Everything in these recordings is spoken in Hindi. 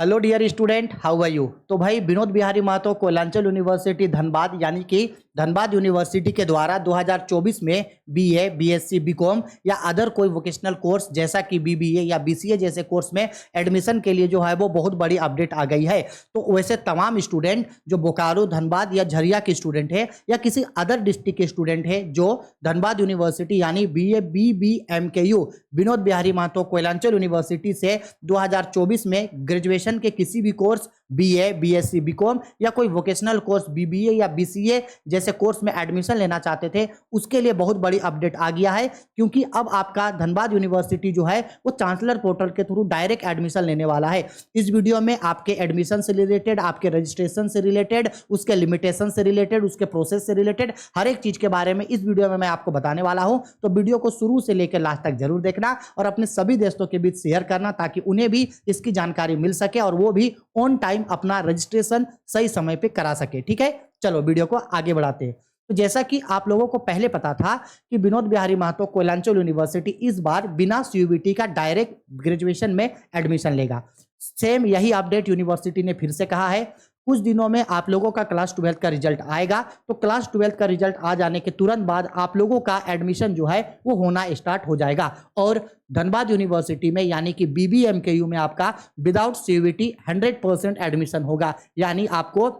Hello dear student, how are you. तो भाई विनोद बिहारी महतो कोयलांचल यूनिवर्सिटी धनबाद यानी कि धनबाद यूनिवर्सिटी के द्वारा 2024 में बीए, बीएससी, बीकॉम या अदर कोई वोकेशनल कोर्स जैसा कि बीबीए या बीसीए जैसे कोर्स में एडमिशन के लिए जो है वो बहुत बड़ी अपडेट आ गई है। तो वैसे तमाम स्टूडेंट जो बोकारो, धनबाद या झरिया के स्टूडेंट है या किसी अदर डिस्ट्रिक्ट के स्टूडेंट है जो धनबाद यूनिवर्सिटी यानी BA, BBMKU Vinod Bihari Mahato Koyalanchal university से 2024 में ग्रेजुएशन के किसी भी कोर्स बीए, बीएससी, बीकॉम या कोई वोकेशनल कोर्स बीबीए या बीसीए जैसे कोर्स में एडमिशन लेना चाहते थे, उसके लिए बहुत बड़ी अपडेट आ गया है। क्योंकि अब आपका धनबाद यूनिवर्सिटी जो है वो चांसलर पोर्टल के थ्रू डायरेक्ट एडमिशन लेने वाला है। इस वीडियो में आपके एडमिशन से रिलेटेड, आपके रजिस्ट्रेशन से रिलेटेड, उसके लिमिटेशन से रिलेटेड, उसके प्रोसेस से रिलेटेड हर एक चीज के बारे में इस वीडियो में मैं आपको बताने वाला हूं। तो वीडियो को शुरू से लेकर लास्ट तक जरूर देखना और अपने सभी दोस्तों के बीच शेयर करना ताकि उन्हें भी इसकी जानकारी मिल सके और वो भी ऑन टाइम अपना रजिस्ट्रेशन सही समय पे करा सके। ठीक है, चलो वीडियो को आगे बढ़ाते हैं। तो जैसा कि आप लोगों को पहले पता था कि विनोद बिहारी महतो कोयलांचल यूनिवर्सिटी इस बार बिना सीयूबीटी का डायरेक्ट ग्रेजुएशन में एडमिशन लेगा। सेम यही अपडेट यूनिवर्सिटी ने फिर से कहा है। कुछ दिनों में आप लोगों का क्लास 12 का रिजल्ट आएगा। तो क्लास 12 का रिजल्ट आ जाने के तुरंत बाद आप लोगों का एडमिशन जो है वो होना स्टार्ट हो जाएगा और धनबाद यूनिवर्सिटी में यानी कि बीबीएमकेयू में आपका विदाउट सीयूबीटी 100% एडमिशन होगा। यानी आपको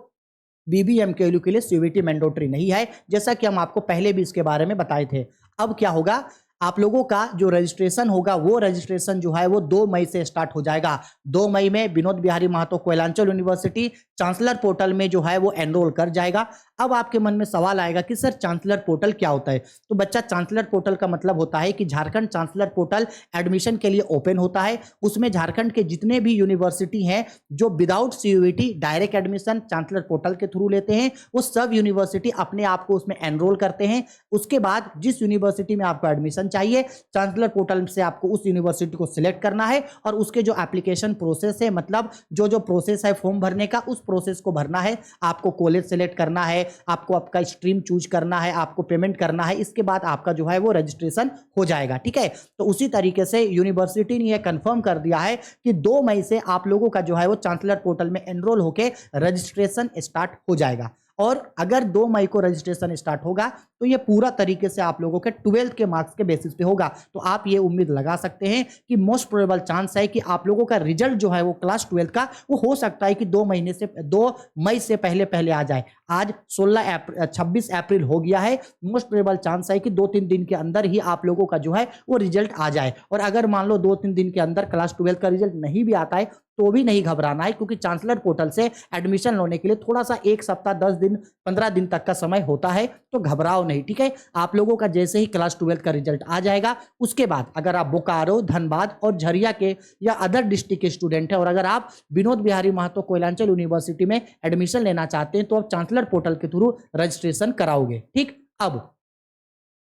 बीबीएमकेयू के लिए सीयूबीटी मैंडेटरी नहीं है, जैसा कि हम आपको पहले भी इसके बारे में बताए थे। अब क्या होगा, आप लोगों का जो रजिस्ट्रेशन होगा वो रजिस्ट्रेशन जो है वो 2 मई से स्टार्ट हो जाएगा। 2 मई में Vinod Bihari Mahato Koyalanchal University chancellor portal में जो है वो एनरोल कर जाएगा। अब आपके मन में सवाल आएगा कि सर चांसलर पोर्टल क्या होता है। तो बच्चा, चांसलर पोर्टल का मतलब होता है कि झारखंड चांसलर पोर्टल एडमिशन के लिए ओपन होता है। उसमें झारखंड के जितने भी यूनिवर्सिटी हैं जो without CUET direct admission chancellor portal के थ्रू लेते हैं, वो सब यूनिवर्सिटी अपने आप को उसमें एनरोल करते हैं। उसके बाद जिस यूनिवर्सिटी में आपको एडमिशन चाहिए, चांसलर पोर्टल से आपको उस यूनिवर्सिटी को सिलेक्ट करना है और उसके जो एप्लीकेशन प्रोसेस है, मतलब जो जो प्रोसेस है फॉर्म भरने का, उस प्रोसेस को भरना है। आपको कॉलेज सिलेक्ट करना है, आपको आपका स्ट्रीम चूज करना है, आपको पेमेंट करना है। इसके बाद आपका जो है वो रजिस्ट्रेशन हो जाएगा। ठीक है, तो उसी तरीके से यूनिवर्सिटी ने यह कंफर्म कर दिया है कि 2 मई से आप लोगों का जो है वो चांसलर पोर्टल में एनरोल होकर रजिस्ट्रेशन स्टार्ट हो जाएगा। और अगर 2 मई को रजिस्ट्रेशन स्टार्ट होगा तो ये पूरा तरीके से आप लोगों के 12th के मार्क्स के बेसिस पे होगा। तो आप ये उम्मीद लगा सकते हैं कि मोस्ट प्रोबेबल चांस है कि आप लोगों का रिजल्ट जो है वो क्लास 12 का वो हो सकता है कि 2 मई से पहले पहले आ जाए। आज 26 अप्रैल हो गया है। मोस्ट प्रोबेबल चांस है कि 2-3 दिन के अंदर ही आप लोगों का जो है वो रिजल्ट आ जाए। और अगर मान लो 2-3 दिन के अंदर क्लास 12 का रिजल्ट नहीं भी आता है तो भी नहीं घबराना है, क्योंकि चांसलर पोर्टल से एडमिशन लेने के लिए थोड़ा सा 1 सप्ताह, 10 दिन, 15 दिन तक का समय होता है। तो घबराओ नहीं। ठीक है, आप लोगों का जैसे ही क्लास 12 का रिजल्ट आ जाएगा उसके बाद अगर आप बोकारो, धनबाद और झरिया के या अदर डिस्ट्रिक्ट के स्टूडेंट हैं और अगर आप विनोद बिहारी महतो कोयलांचल यूनिवर्सिटी में एडमिशन लेना चाहते हैं तो आप चांसलर पोर्टल के थ्रू रजिस्ट्रेशन कराओगे। ठीक, अब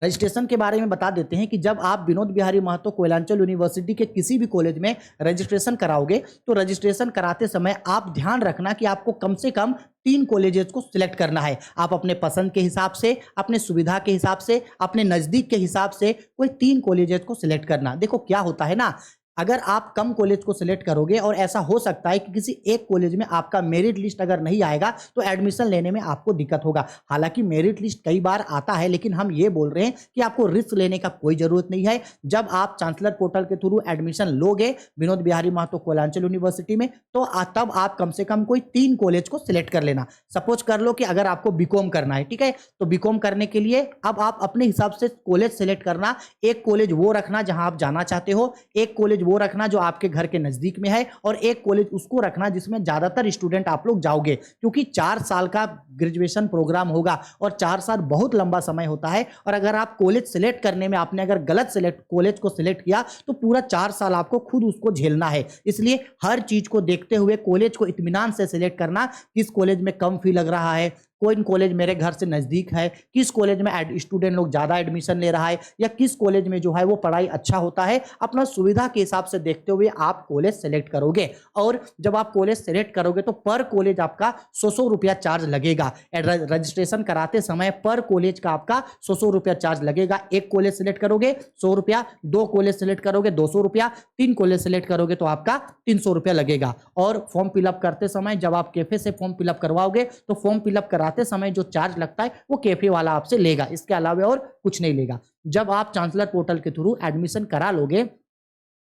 रजिस्ट्रेशन के बारे में बता देते हैं कि जब आप विनोद बिहारी महतो कोयलांचल यूनिवर्सिटी के किसी भी कॉलेज में रजिस्ट्रेशन कराओगे तो रजिस्ट्रेशन कराते समय आप ध्यान रखना कि आपको कम से कम 3 कॉलेजेस को सिलेक्ट करना है। आप अपने पसंद के हिसाब से, अपने सुविधा के हिसाब से, अपने नज़दीक के हिसाब से कोई 3 कॉलेजेस को सिलेक्ट करना। देखो क्या होता है ना, अगर आप कम कॉलेज को सिलेक्ट करोगे और ऐसा हो सकता है कि किसी एक कॉलेज में आपका मेरिट लिस्ट अगर नहीं आएगा तो एडमिशन लेने में आपको दिक्कत होगा। हालांकि मेरिट लिस्ट कई बार आता है, लेकिन हम ये बोल रहे हैं कि आपको रिस्क लेने का कोई जरूरत नहीं है। जब आप चांसलर पोर्टल के थ्रू एडमिशन लोगे विनोद बिहारी महतो कोयलांचल यूनिवर्सिटी में तो तब आप कम से कम कोई 3 कॉलेज को सिलेक्ट कर लेना। सपोज कर लो कि अगर आपको बीकॉम करना है, ठीक है, तो बीकॉम करने के लिए अब आप अपने हिसाब से कॉलेज सिलेक्ट करना। एक कॉलेज वो रखना जहां आप जाना चाहते हो, एक कॉलेज वो रखना जो आपके घर के नजदीक में है और एक कॉलेज उसको रखना जिसमें ज्यादातर स्टूडेंट आप लोग जाओगे। क्योंकि 4 साल का ग्रेजुएशन प्रोग्राम होगा और 4 साल बहुत लंबा समय होता है। और अगर आप कॉलेज सिलेक्ट करने में आपने अगर गलत कॉलेज को सिलेक्ट किया तो पूरा 4 साल आपको खुद उसको झेलना है। इसलिए हर चीज को देखते हुए कॉलेज को इत्मीनान से सिलेक्ट करना, किस कॉलेज में कम फी लग रहा है, कौन कॉलेज मेरे घर से नज़दीक है, किस कॉलेज में स्टूडेंट लोग ज़्यादा एडमिशन ले रहा है, या किस कॉलेज में जो है वो पढ़ाई अच्छा होता है, अपना सुविधा के हिसाब से देखते हुए आप कॉलेज सेलेक्ट करोगे। और जब आप कॉलेज सेलेक्ट करोगे तो पर कॉलेज आपका 100 रुपया चार्ज लगेगा। रजिस्ट्रेशन कराते समय पर कॉलेज का आपका 100 रुपया चार्ज लगेगा। एक कॉलेज सेलेक्ट करोगे 100 रुपया, 2 कॉलेज सेलेक्ट करोगे 200 रुपया, 3 कॉलेज सेलेक्ट करोगे तो आपका 300 रुपया लगेगा। और फॉर्म फिलअप करते समय जब आप कैफे से फॉर्म फिलअप करवाओगे तो फॉर्म फिलअप कराते समय जो चार्ज लगता है वो कैफे वाला आपसे लेगा, इसके अलावा और कुछ नहीं लेगा। जब आप चांसलर पोर्टल के थ्रू एडमिशन करा लोगे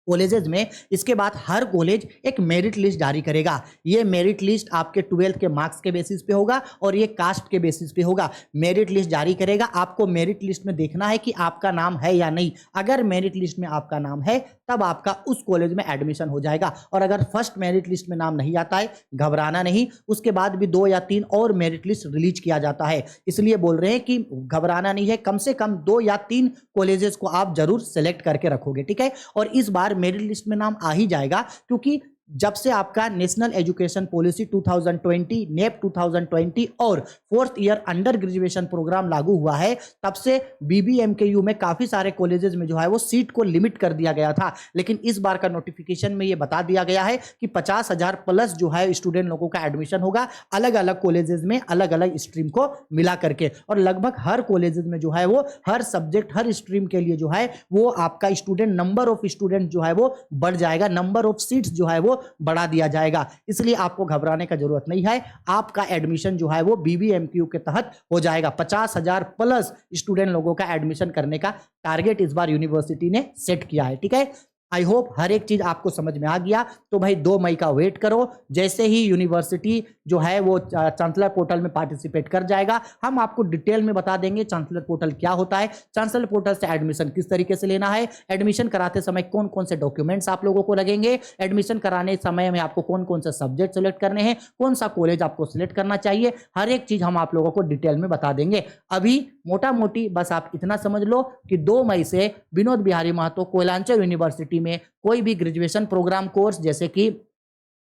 कॉलेजेस में, इसके बाद हर कॉलेज एक मेरिट लिस्ट जारी करेगा। ये मेरिट लिस्ट आपके 12th के मार्क्स के बेसिस पे होगा और ये कास्ट के बेसिस पे होगा। मेरिट लिस्ट जारी करेगा, आपको मेरिट लिस्ट में देखना है कि आपका नाम है या नहीं। अगर मेरिट लिस्ट में आपका नाम है तब आपका उस कॉलेज में एडमिशन हो जाएगा। और अगर फर्स्ट मेरिट लिस्ट में नाम नहीं आता है, घबराना नहीं, उसके बाद भी 2 या 3 और मेरिट लिस्ट रिलीज किया जाता है। इसलिए बोल रहे हैं कि घबराना नहीं है, कम से कम 2 या 3 कॉलेजेस को आप जरूर सेलेक्ट करके रखोगे, ठीक है। और इस बार मेरिट लिस्ट में नाम आ ही जाएगा, क्योंकि जब से आपका नेशनल एजुकेशन पॉलिसी 2020 नेप 2020 और 4th year under graduation programme लागू हुआ है, तब से बीबीएमकेयू में काफी सारे कॉलेजेस में जो है वो सीट को लिमिट कर दिया गया था। लेकिन इस बार का नोटिफिकेशन में ये बता दिया गया है कि 50,000 प्लस जो है स्टूडेंट लोगों का एडमिशन होगा अलग अलग कॉलेजेस में, अलग अलग स्ट्रीम को मिला करके। और लगभग हर कॉलेजेस में जो है वो हर सब्जेक्ट, हर स्ट्रीम के लिए जो है वो आपका स्टूडेंट, नंबर ऑफ स्टूडेंट जो है वो बढ़ जाएगा, नंबर ऑफ सीट्स जो है वो बढ़ा दिया जाएगा। इसलिए आपको घबराने का जरूरत नहीं है, आपका एडमिशन जो है वो बीबीएमक्यू के तहत हो जाएगा। 50,000 प्लस स्टूडेंट लोगों का एडमिशन करने का टारगेट इस बार यूनिवर्सिटी ने सेट किया है, ठीक है। आई होप हर एक चीज आपको समझ में आ गया। तो भाई 2 मई का वेट करो, जैसे ही यूनिवर्सिटी जो है वो चांसलर पोर्टल में पार्टिसिपेट कर जाएगा, हम आपको डिटेल में बता देंगे चांसलर पोर्टल क्या होता है, चांसलर पोर्टल से एडमिशन किस तरीके से लेना है, एडमिशन कराते समय कौन कौन से डॉक्यूमेंट्स आप लोगों को लगेंगे, एडमिशन कराने समय में आपको कौन कौन से सब्जेक्ट सेलेक्ट करने हैं, कौन सा कॉलेज आपको सिलेक्ट करना चाहिए, हर एक चीज हम आप लोगों को डिटेल में बता देंगे। अभी मोटा मोटी बस आप इतना समझ लो कि 2 मई से विनोद बिहारी महतो कोयलांचल यूनिवर्सिटी में कोई भी ग्रेजुएशन प्रोग्राम कोर्स जैसे कि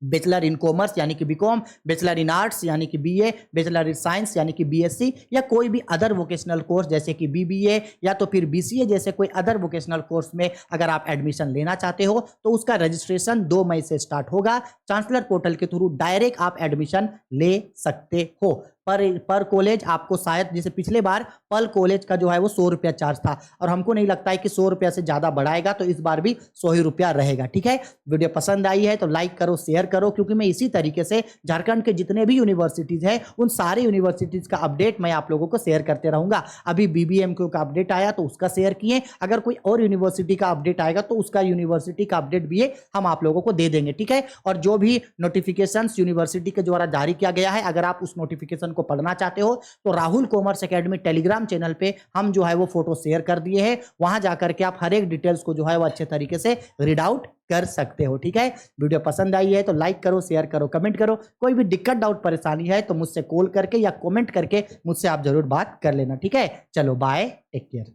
बैचलर इन कॉमर्स यानी कि बीकॉम, बैचलर इन आर्ट्स यानी कि बीए, बैचलर इन साइंस यानी कि बीएससी, या कोई भी अदर वोकेशनल कोर्स जैसे कि बीबीए या तो फिर बीसीए जैसे कोई अदर वोकेशनल कोर्स में अगर आप एडमिशन लेना चाहते हो तो उसका रजिस्ट्रेशन 2 मई से स्टार्ट होगा। चांसलर पोर्टल के थ्रू डायरेक्ट आप एडमिशन ले सकते हो। पर कॉलेज आपको शायद, जैसे पिछले बार पर कॉलेज का जो है वो 100 रुपया चार्ज था, और हमको नहीं लगता है कि 100 रुपया से ज्यादा बढ़ाएगा, तो इस बार भी 100 ही रुपया रहेगा, ठीक है। वीडियो पसंद आई है तो लाइक करो, शेयर करो, क्योंकि मैं इसी तरीके से झारखंड के जितने भी यूनिवर्सिटीज हैं उन सारे यूनिवर्सिटीज का अपडेट मैं आप लोगों को शेयर करते रहूंगा। अभी बीबीएमक्यू का अपडेट आया तो उसका शेयर किए, अगर कोई और यूनिवर्सिटी का अपडेट आएगा तो उसका यूनिवर्सिटी का अपडेट भी हम आप लोगों को दे देंगे, ठीक है। और जो भी नोटिफिकेशन यूनिवर्सिटी के द्वारा जारी किया गया है, अगर आप उस नोटिफिकेशन को पढ़ना चाहते हो तो Rahul commerce academy Telegram channel पे हम जो है वो फोटो शेयर कर दिए हैं, वहां जाकर के आप हर एक डिटेल्स को जो है वो अच्छे तरीके से रीड आउट कर सकते हो, ठीक है। वीडियो पसंद आई है तो लाइक करो, शेयर करो, कमेंट करो। कोई भी दिक्कत, डाउट, परेशानी है तो मुझसे कॉल करके या कमेंट करके मुझसे आप जरूर बात कर लेना, ठीक है। चलो बाय, टेक केयर।